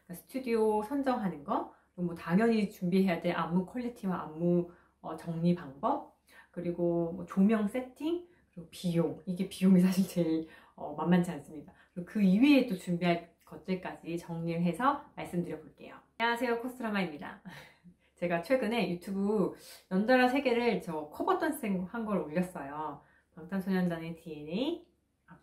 그러니까 스튜디오 선정하는 거, 뭐 당연히 준비해야 될 안무 퀄리티와 안무 정리 방법, 그리고 뭐 조명 세팅, 그리고 비용. 이게 비용이 사실 제일 만만치 않습니다. 그리고 그 이외에 또 준비할 것들까지 정리를 해서 말씀드려 볼게요. 안녕하세요, 코스트라마입니다. 제가 최근에 유튜브 연달아 3개를 저 커버 댄스 한 걸 올렸어요. 방탄소년단의 DNA,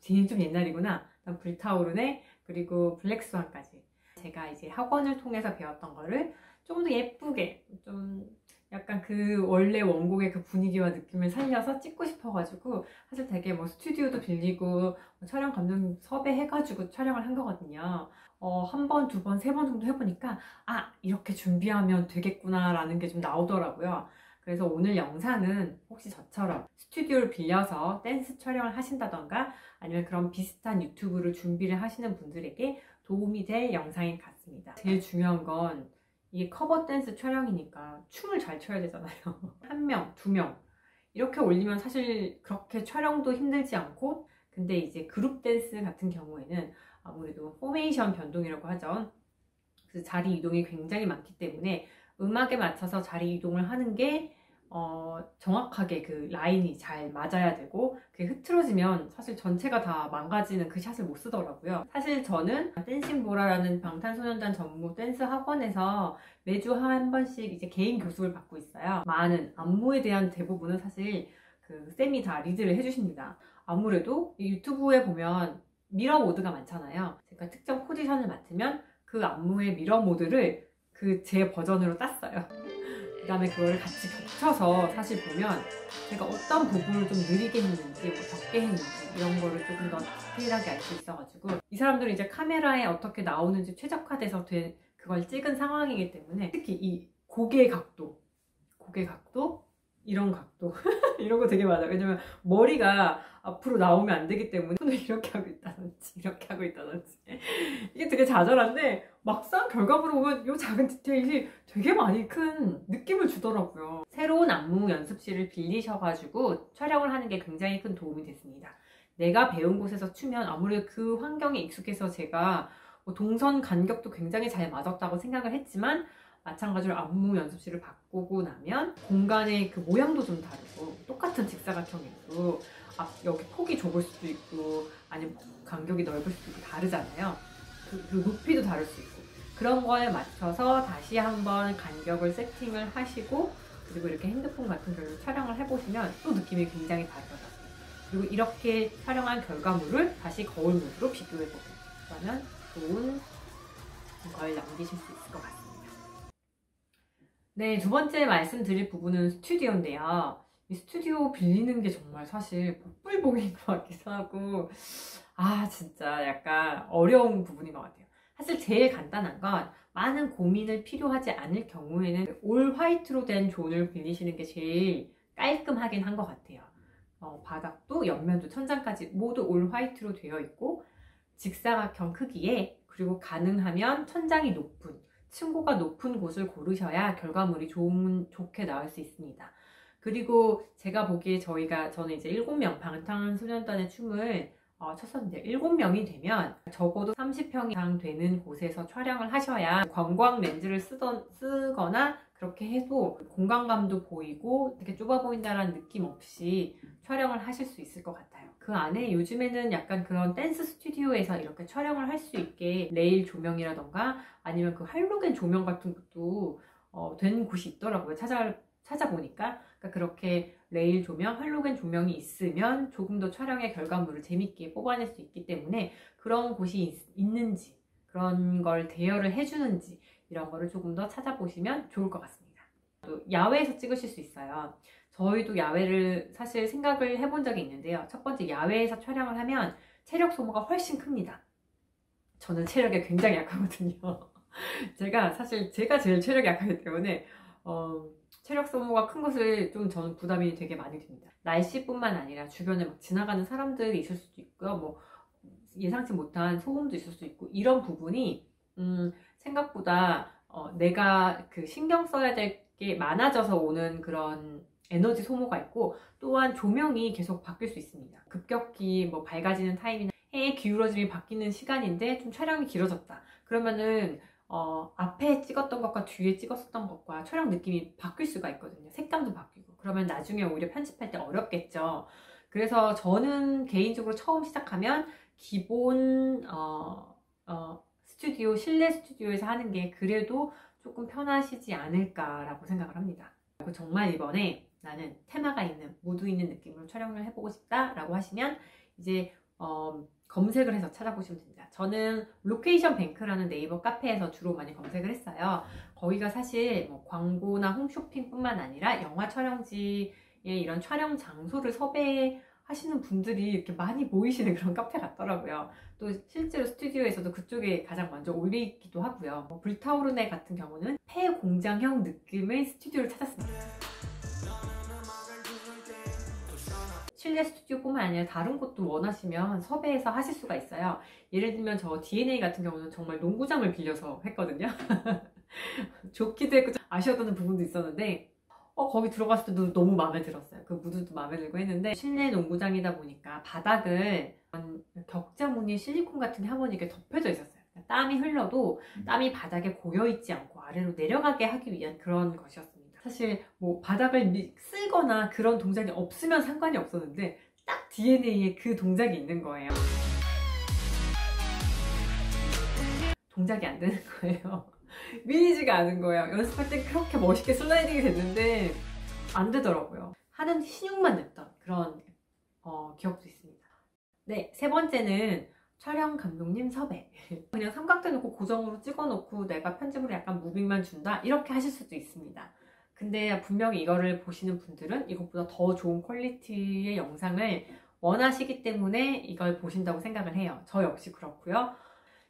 DNA 좀 옛날이구나. 그다음 불타오르네, 그리고 블랙스완까지. 제가 이제 학원을 통해서 배웠던 거를 조금 더 예쁘게, 좀 약간 그 원래 원곡의 그 분위기와 느낌을 살려서 찍고 싶어가지고 사실 되게 뭐 스튜디오도 빌리고 촬영 감독 섭외해가지고 촬영을 한 거거든요. 한 번, 두 번, 세 번 정도 해보니까 이렇게 준비하면 되겠구나 라는 게 좀 나오더라고요. 그래서 오늘 영상은 혹시 저처럼 스튜디오를 빌려서 댄스 촬영을 하신다던가 아니면 그런 비슷한 유튜브를 준비를 하시는 분들에게 도움이 될 영상인 것 같습니다. 제일 중요한 건 이게 커버 댄스 촬영이니까 춤을 잘 춰야 되잖아요. 1명, 2명 이렇게 올리면 사실 그렇게 촬영도 힘들지 않고, 근데 이제 그룹 댄스 같은 경우에는 아무래도 포메이션 변동이라고 하죠. 그래서 자리 이동이 굉장히 많기 때문에 음악에 맞춰서 자리 이동을 하는 게 정확하게 그 라인이 잘 맞아야 되고, 그게 흐트러지면 사실 전체가 다 망가지는 그 샷을 못 쓰더라고요. 사실 저는 댄싱보라라는 방탄소년단 전무 댄스 학원에서 매주 한 번씩 이제 개인 교습을 받고 있어요. 많은 안무에 대한 대부분은 사실 그 쌤이 다 리드를 해주십니다. 아무래도 이 유튜브에 보면 미러 모드가 많잖아요. 제가 특정 포지션을 맡으면 그 안무의 미러 모드를 그 제 버전으로 땄어요. 그 다음에 그거를 같이 겹쳐서 사실 보면 제가 어떤 부분을 좀 느리게 했는지, 뭐 적게 했는지 이런 거를 조금 더 디테일하게 알 수 있어가지고, 이 사람들은 이제 카메라에 어떻게 나오는지 최적화돼서 된 그걸 찍은 상황이기 때문에 특히 이 고개 각도, 이런 각도 이런 거 되게 많아요. 왜냐면 머리가 앞으로 나오면 안 되기 때문에 손을 이렇게 하고 있다든지 이렇게 하고 있다든지 이게 되게 자잘한데 막상 결과물을 보면 이 작은 디테일이 되게 많이 큰 느낌을 주더라고요. 새로운 안무 연습실을 빌리셔가지고 촬영을 하는 게 굉장히 큰 도움이 됐습니다. 내가 배운 곳에서 추면 아무래도 그 환경에 익숙해서 제가 뭐 동선 간격도 굉장히 잘 맞았다고 생각을 했지만, 마찬가지로 안무 연습실을 바꾸고 나면 공간의 그 모양도 좀 다르고, 똑같은 직사각형이고 여기 폭이 좁을 수도 있고 아니면 간격이 넓을 수도 있고 다르잖아요. 그 높이도 다를 수 있고, 그런 거에 맞춰서 다시 한번 간격을 세팅을 하시고, 그리고 이렇게 핸드폰 같은 걸로 촬영을 해보시면 또 느낌이 굉장히 다르더라고요. 그리고 이렇게 촬영한 결과물을 다시 거울 모드로 비교해보고, 그러면 좋은 걸 남기실 수 있을 것 같습니다. 네, 두 번째 말씀드릴 부분은 스튜디오인데요. 이 스튜디오 빌리는 게 정말 사실 복불복인 것 같기도 하고, 진짜 약간 어려운 부분인 것 같아요. 사실 제일 간단한 건 많은 고민을 필요하지 않을 경우에는 올 화이트로 된 존을 빌리시는 게 제일 깔끔하긴 한 것 같아요. 바닥도 옆면도 천장까지 모두 올 화이트로 되어 있고, 직사각형 크기에, 그리고 가능하면 천장이 높은, 층고가 높은 곳을 고르셔야 결과물이 좋게 나올 수 있습니다. 그리고 제가 보기에 저는 이제 7명 방탄소년단의 춤을 췄었는데, 7명이 되면 적어도 30평 이상 되는 곳에서 촬영을 하셔야 광광 렌즈를 쓰거나 그렇게 해도 공간감도 보이고 되게 좁아 보인다는 느낌 없이 촬영을 하실 수 있을 것 같아요. 그 안에 요즘에는 약간 그런 댄스 스튜디오에서 이렇게 촬영을 할 수 있게 레일 조명이라던가 아니면 그 할로겐 조명 같은 것도 된 곳이 있더라고요. 찾아보니까. 그러니까 그렇게 레일 조명, 할로겐 조명이 있으면 조금 더 촬영의 결과물을 재밌게 뽑아낼 수 있기 때문에 그런 곳이 있는지, 그런 걸 대여를 해주는지 이런 거를 조금 더 찾아보시면 좋을 것 같습니다. 또 야외에서 찍으실 수 있어요. 저희도 야외를 사실 생각을 해본 적이 있는데요. 첫 번째, 야외에서 촬영을 하면 체력 소모가 훨씬 큽니다. 저는 체력이 굉장히 약하거든요. 제가 제일 체력이 약하기 때문에 체력 소모가 큰 것을 좀 저는 부담이 되게 많이 됩니다. 날씨뿐만 아니라 주변에 막 지나가는 사람들이 있을 수도 있고요. 뭐 예상치 못한 소음도 있을 수 있고, 이런 부분이 생각보다 내가 그 신경 써야 될 게 많아져서 오는 그런 에너지 소모가 있고, 또한 조명이 계속 바뀔 수 있습니다. 급격히 뭐 밝아지는 타임이나 해의 기울어짐이 바뀌는 시간인데 좀 촬영이 길어졌다. 그러면은 앞에 찍었던 것과 뒤에 찍었었던 것과 촬영 느낌이 바뀔 수가 있거든요. 색감도 바뀌고. 그러면 나중에 오히려 편집할 때 어렵겠죠. 그래서 저는 개인적으로 처음 시작하면 기본 스튜디오, 실내 스튜디오에서 하는 게 그래도 조금 편하시지 않을까라고 생각을 합니다. 정말 이번에 나는 테마가 있는, 무드 있는 느낌으로 촬영을 해보고 싶다라고 하시면 이제 검색을 해서 찾아보시면 됩니다. 저는 로케이션 뱅크라는 네이버 카페에서 주로 많이 검색을 했어요. 거기가 사실 뭐 광고나 홈쇼핑뿐만 아니라 영화 촬영지의 이런 촬영 장소를 섭외하시는 분들이 이렇게 많이 모이시는 그런 카페 같더라고요. 또 실제로 스튜디오에서도 그쪽에 가장 먼저 올리기도 하고요. 불타오르네 같은 경우는 폐 공장형 느낌의 스튜디오를 찾았습니다. 실내 스튜디오뿐만 아니라 다른 곳도 원하시면 섭외해서 하실 수가 있어요. 예를 들면 저 DNA 같은 경우는 정말 농구장을 빌려서 했거든요. 좋기도 했고 아쉬웠던 부분도 있었는데 거기 들어갔을 때도 너무 마음에 들었어요. 그 무드도 마음에 들고 했는데 실내 농구장이다 보니까 바닥을 격자 무늬 실리콘 같은 게 한 번 이렇게 덮여져 있었어요. 땀이 흘러도 땀이 바닥에 고여있지 않고 아래로 내려가게 하기 위한 그런 것이었습니다. 사실 뭐 바닥을 쓸거나 그런 동작이 없으면 상관이 없었는데 딱 DNA에 그 동작이 있는 거예요. 동작이 안 되는 거예요. 밀리지가 않은 거예요. 연습할 때 그렇게 멋있게 슬라이딩이 됐는데 안 되더라고요. 하는 신용만 냈던 그런 기억도 있습니다. 네, 세 번째는 촬영 감독님 섭외. 그냥 삼각대 놓고 고정으로 찍어 놓고 내가 편집으로 약간 무빙만 준다 이렇게 하실 수도 있습니다. 근데 분명히 이거를 보시는 분들은 이것보다 더 좋은 퀄리티의 영상을 원하시기 때문에 이걸 보신다고 생각을 해요. 저 역시 그렇고요.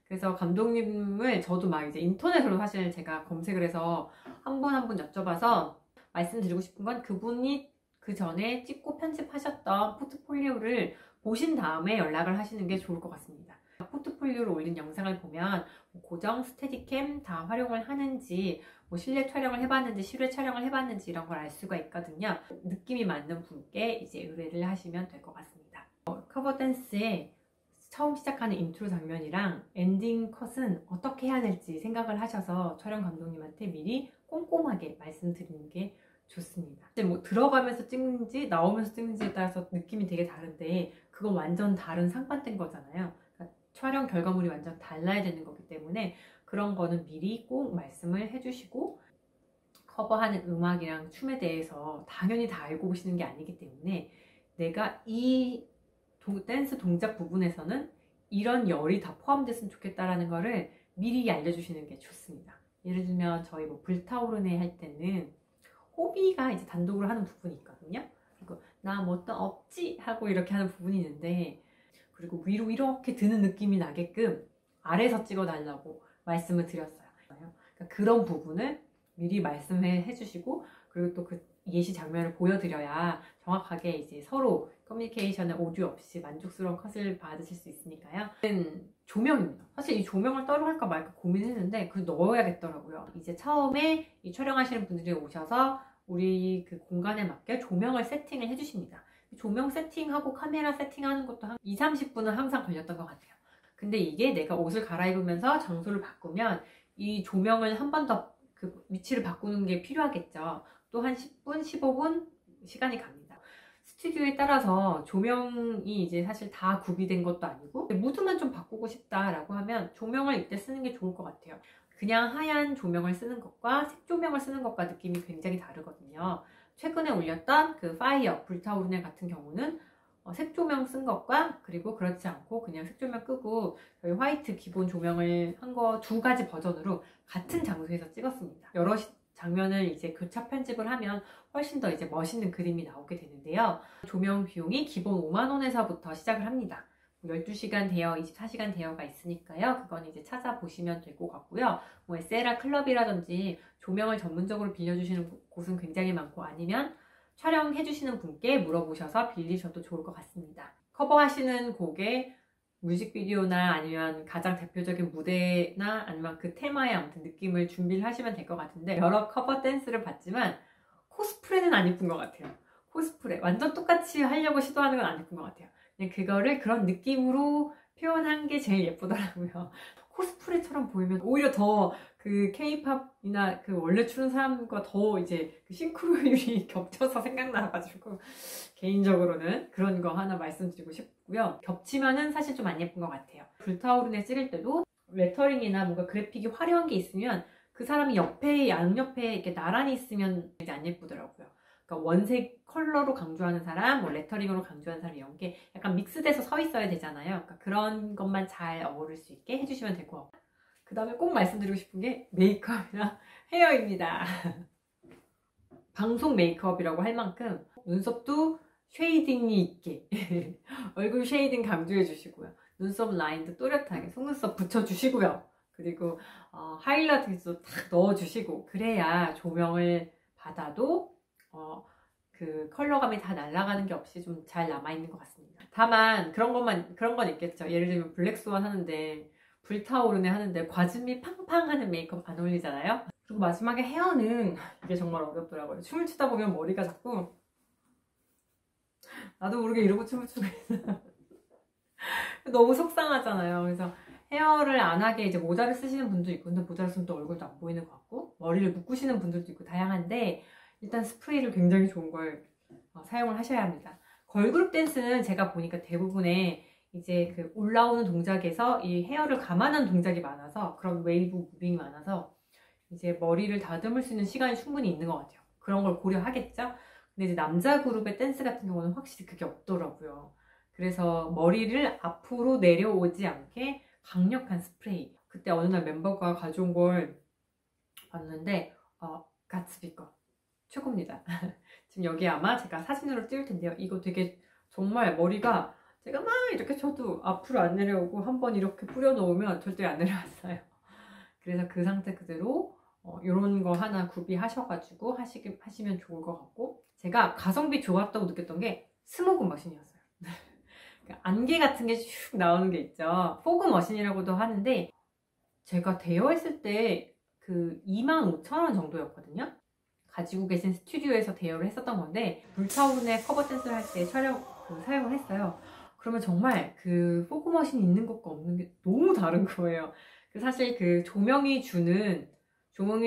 그래서 감독님을 저도 막 이제 인터넷으로 사실 제가 검색을 해서 한 분 한 분 여쭤봐서 말씀드리고 싶은 건 그분이 그 전에 찍고 편집하셨던 포트폴리오를 보신 다음에 연락을 하시는 게 좋을 것 같습니다. 포트폴리오를 올린 영상을 보면 고정, 스테디캠 다 활용을 하는지 뭐 실내 촬영을 해봤는지 실외 촬영을 해봤는지 이런 걸 알 수가 있거든요. 느낌이 맞는 분께 이제 의뢰를 하시면 될 것 같습니다. 커버 댄스에 처음 시작하는 인트로 장면이랑 엔딩 컷은 어떻게 해야 될지 생각을 하셔서 촬영 감독님한테 미리 꼼꼼하게 말씀드리는 게 좋습니다. 이제 뭐 들어가면서 찍는지 나오면서 찍는지에 따라서 느낌이 되게 다른데 그건 완전 다른 상반된 거잖아요. 그러니까 촬영 결과물이 완전 달라야 되는 거기 때문에 그런 거는 미리 꼭 말씀을 해주시고 커버하는 음악이랑 춤에 대해서 당연히 다 알고 오시는 게 아니기 때문에 내가 이 댄스 동작 부분에서는 이런 열이 다 포함됐으면 좋겠다라는 거를 미리 알려주시는 게 좋습니다. 예를 들면 저희 뭐 불타오르네 할 때는 호비가 이제 단독으로 하는 부분이 있거든요. 그리고 나 뭐 어떤 없지 하고 이렇게 하는 부분이 있는데 그리고 위로 이렇게 드는 느낌이 나게끔 아래에서 찍어 달라고 말씀을 드렸어요. 그러니까 그런 부분을 미리 말씀해 주시고 그리고 또 그 예시 장면을 보여드려야 정확하게 이제 서로 커뮤니케이션에 오류 없이 만족스러운 컷을 받으실 수 있으니까요. 조명입니다. 사실 이 조명을 따로 할까 말까 고민했는데 그걸 넣어야겠더라고요. 이제 처음에 이 촬영하시는 분들이 오셔서 우리 그 공간에 맞게 조명을 세팅을 해주십니다. 조명 세팅하고 카메라 세팅하는 것도 한 2~30분은 항상 걸렸던 것 같아요. 근데 이게 내가 옷을 갈아입으면서 장소를 바꾸면 이 조명을 한 번 더 그 위치를 바꾸는 게 필요하겠죠. 또 한 10분, 15분 시간이 갑니다. 스튜디오에 따라서 조명이 이제 사실 다 구비된 것도 아니고 무드만 좀 바꾸고 싶다라고 하면 조명을 이때 쓰는 게 좋을 것 같아요. 그냥 하얀 조명을 쓰는 것과 색 조명을 쓰는 것과 느낌이 굉장히 다르거든요. 최근에 올렸던 그 파이어, 불타오르네 같은 경우는 색 조명 쓴 것과 그리고 그렇지 않고 그냥 색 조명 끄고 저희 화이트 기본 조명을 한 거 2가지 버전으로 같은 장소에서 찍었습니다. 여러 장면을 이제 교차 편집을 하면 훨씬 더 이제 멋있는 그림이 나오게 되는데요. 조명 비용이 기본 5만 원에서부터 시작을 합니다. 12시간 대여, 24시간 대여가 있으니까요. 그건 이제 찾아보시면 될 것 같고요. 뭐 SLR 클럽이라든지 조명을 전문적으로 빌려주시는 곳은 굉장히 많고 아니면 촬영해주시는 분께 물어보셔서 빌리셔도 좋을 것 같습니다. 커버하시는 곡의 뮤직비디오나 아니면 가장 대표적인 무대나 아니면 그 테마의 아무튼 느낌을 준비를 하시면 될 것 같은데 여러 커버 댄스를 봤지만 코스프레는 안 예쁜 것 같아요. 코스프레 완전 똑같이 하려고 시도하는 건 안 예쁜 것 같아요. 그냥 그거를 그런 느낌으로 표현한 게 제일 예쁘더라고요. 코스프레처럼 보이면 오히려 더 그 케이팝이나 그 원래 추는 사람과 더 이제 그 싱크로율이 겹쳐서 생각나가지고 개인적으로는 그런 거 하나 말씀드리고 싶고요. 겹치면은 사실 좀 안 예쁜 것 같아요. 불타오르네 찍을 때도 레터링이나 뭔가 그래픽이 화려한 게 있으면 그 사람이 옆에 양옆에 이렇게 나란히 있으면 이제 안 예쁘더라고요. 그러니까 원색 컬러로 강조하는 사람, 뭐 레터링으로 강조하는 사람 이런 게 약간 믹스돼서 서 있어야 되잖아요. 그러니까 그런 것만 잘 어우를 수 있게 해주시면 될 것 같고, 그 다음에 꼭 말씀드리고 싶은 게 메이크업이랑 헤어입니다. 방송 메이크업이라고 할 만큼 눈썹도 쉐이딩이 있게 얼굴 쉐이딩 강조해 주시고요. 눈썹 라인도 또렷하게 속눈썹 붙여주시고요. 그리고 하이라이트도 탁 넣어주시고, 그래야 조명을 받아도 그 컬러감이 다 날아가는 게 없이 좀 잘 남아있는 것 같습니다. 다만 그런 건 있겠죠. 예를 들면 블랙스완 하는데 불타오르네 하는데 과즙이 팡팡 하는 메이크업 안 어울리잖아요. 그리고 마지막에 헤어는 이게 정말 어렵더라고요. 춤을 추다 보면 머리가 자꾸 나도 모르게 이러고 춤을 추고 있어요. 너무 속상하잖아요. 그래서 헤어를 안 하게 이제 모자를 쓰시는 분도 있고, 근데 모자를 쓰면 또 얼굴도 안 보이는 것 같고, 머리를 묶으시는 분들도 있고 다양한데, 일단 스프레이를 굉장히 좋은 걸 사용을 하셔야 합니다. 걸그룹 댄스는 제가 보니까 대부분의 이제 그 올라오는 동작에서 이 헤어를 감아는 동작이 많아서, 그런 웨이브 무빙이 많아서 이제 머리를 다듬을 수 있는 시간이 충분히 있는 것 같아요. 그런 걸 고려하겠죠? 근데 이제 남자 그룹의 댄스 같은 경우는 확실히 그게 없더라고요. 그래서 머리를 앞으로 내려오지 않게 강력한 스프레이. 그때 어느 날 멤버가 가져온 걸 봤는데 가츠비 거 최고입니다. 지금 여기 아마 제가 사진으로 띄울 텐데요. 이거 되게 정말 머리가 제가 막 이렇게 쳐도 앞으로 안 내려오고 한번 이렇게 뿌려 놓으면 절대 안 내려왔어요. 그래서 그 상태 그대로 이런 거 하나 구비하셔가지고 하시면 좋을 것 같고, 제가 가성비 좋았다고 느꼈던 게 스모그 머신이었어요. 안개 같은 게 슉 나오는 게 있죠. 포그 머신이라고도 하는데, 제가 대여했을 때 그 25,000원 정도였거든요. 가지고 계신 스튜디오에서 대여를 했었던 건데, 불타오르네 커버 댄스를 할 때 사용을 했어요. 그러면 정말 그 포그 머신이 있는 것과 없는 게 너무 다른 거예요. 사실 그 조명이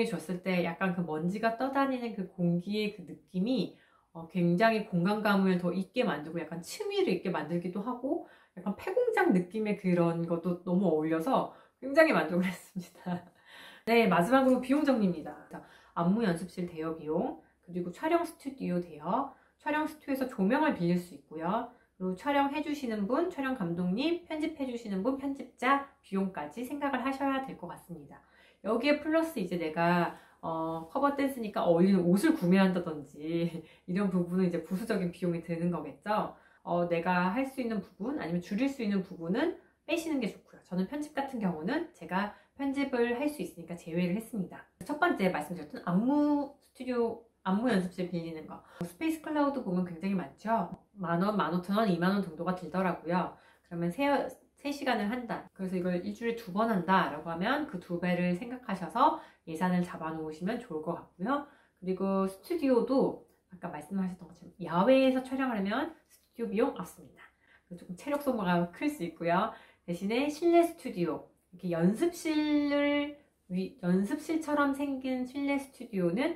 줬을 때 약간 그 먼지가 떠다니는 그 공기의 그 느낌이 굉장히 공간감을 더 있게 만들고, 약간 층위를 있게 만들기도 하고, 약간 폐공장 느낌의 그런 것도 너무 어울려서 굉장히 만족을 했습니다. 네, 마지막으로 비용 정리입니다. 안무 연습실 대여 비용, 그리고 촬영 스튜디오 대여, 촬영 스튜디오에서 조명을 빌릴 수 있고요. 그리고 촬영해주시는 분, 촬영 감독님, 편집해주시는 분, 편집자 비용까지 생각을 하셔야 될 것 같습니다. 여기에 플러스 이제 내가 커버 댄스니까 어울리는 옷을 구매한다든지 이런 부분은 이제 부수적인 비용이 드는 거겠죠. 내가 할 수 있는 부분, 아니면 줄일 수 있는 부분은 빼시는 게 좋고요. 저는 편집 같은 경우는 제가 편집을 할 수 있으니까 제외를 했습니다. 첫 번째 말씀드렸던 안무 연습실 빌리는 거, 스페이스 클라우드 보면 굉장히 많죠. 10,000원, 15,000원, 20,000원 정도가 들더라고요. 그러면 3시간을 한다. 그래서 이걸 일주일에 2번 한다 라고 하면 그 2배를 생각하셔서 예산을 잡아 놓으시면 좋을 것 같고요. 그리고 스튜디오도 아까 말씀하셨던 것처럼 야외에서 촬영을 하면 스튜디오 비용 없습니다. 조금 체력 소모가 클 수 있고요. 대신에 실내 스튜디오, 이렇게 연습실처럼 생긴 실내 스튜디오는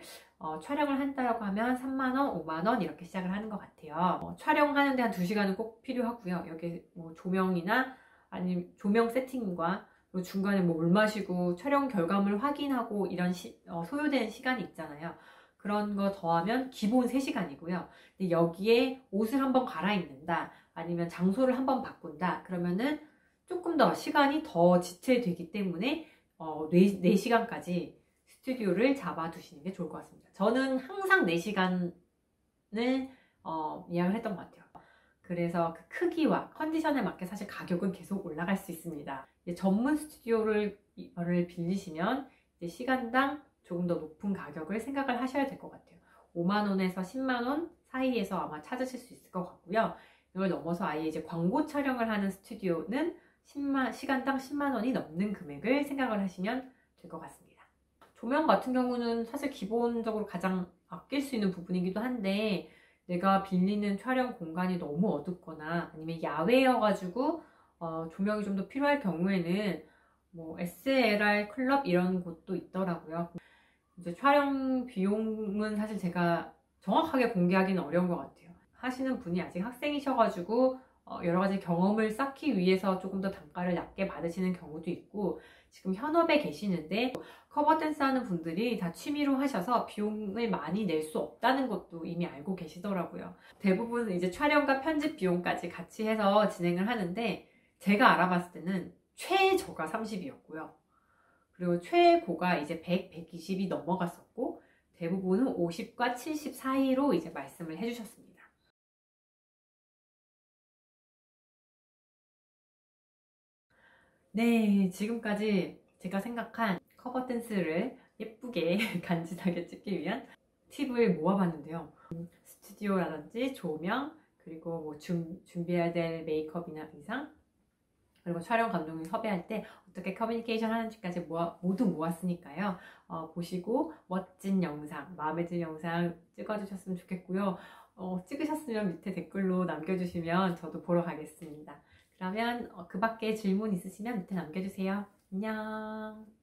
촬영을 한다고 하면 30,000원, 50,000원 이렇게 시작을 하는 것 같아요. 촬영하는데 한 2시간은 꼭 필요하고요. 여기 뭐 조명이나 아니면 조명 세팅과 그리고 중간에 뭐 물 마시고 촬영 결과물 확인하고 이런 소요되는 시간이 있잖아요. 그런 거 더하면 기본 3시간이고요. 근데 여기에 옷을 한번 갈아입는다, 아니면 장소를 한번 바꾼다, 그러면은 조금 더 시간이 더 지체되기 때문에 4시간까지 스튜디오를 잡아두시는 게 좋을 것 같습니다. 저는 항상 4시간을 예약을 했던 것 같아요. 그래서 그 크기와 컨디션에 맞게 사실 가격은 계속 올라갈 수 있습니다. 전문 스튜디오를 빌리시면 이제 시간당 조금 더 높은 가격을 생각을 하셔야 될 것 같아요. 50,000원에서 100,000원 사이에서 아마 찾으실 수 있을 것 같고요. 이걸 넘어서 아예 이제 광고 촬영을 하는 스튜디오는 시간당 100,000원이 넘는 금액을 생각을 하시면 될 것 같습니다. 조명 같은 경우는 사실 기본적으로 가장 아낄 수 있는 부분이기도 한데, 내가 빌리는 촬영 공간이 너무 어둡거나 아니면 야외여가지고 조명이 좀 더 필요할 경우에는 뭐 SLR 클럽 이런 곳도 있더라고요. 이제 촬영 비용은 사실 제가 정확하게 공개하기는 어려운 것 같아요. 하시는 분이 아직 학생이셔가지고 여러 가지 경험을 쌓기 위해서 조금 더 단가를 낮게 받으시는 경우도 있고, 지금 현업에 계시는데 커버 댄스 하는 분들이 다 취미로 하셔서 비용을 많이 낼 수 없다는 것도 이미 알고 계시더라고요. 대부분 이제 촬영과 편집 비용까지 같이 해서 진행을 하는데, 제가 알아봤을 때는 최저가 30이었고요. 그리고 최고가 이제 100, 120이 넘어갔었고, 대부분은 50과 70 사이로 이제 말씀을 해주셨습니다. 네, 지금까지 제가 생각한 커버 댄스를 예쁘게 간지나게 찍기 위한 팁을 모아봤는데요. 스튜디오라든지 조명, 그리고 뭐 준비해야 될 메이크업이나 의상, 그리고 촬영 감독님 섭외할 때 어떻게 커뮤니케이션 하는지까지 모두 모았으니까요. 보시고 멋진 영상, 마음에 드는 영상 찍어주셨으면 좋겠고요. 찍으셨으면 밑에 댓글로 남겨주시면 저도 보러 가겠습니다. 그러면 그 밖에 질문 있으시면 밑에 남겨주세요. 안녕.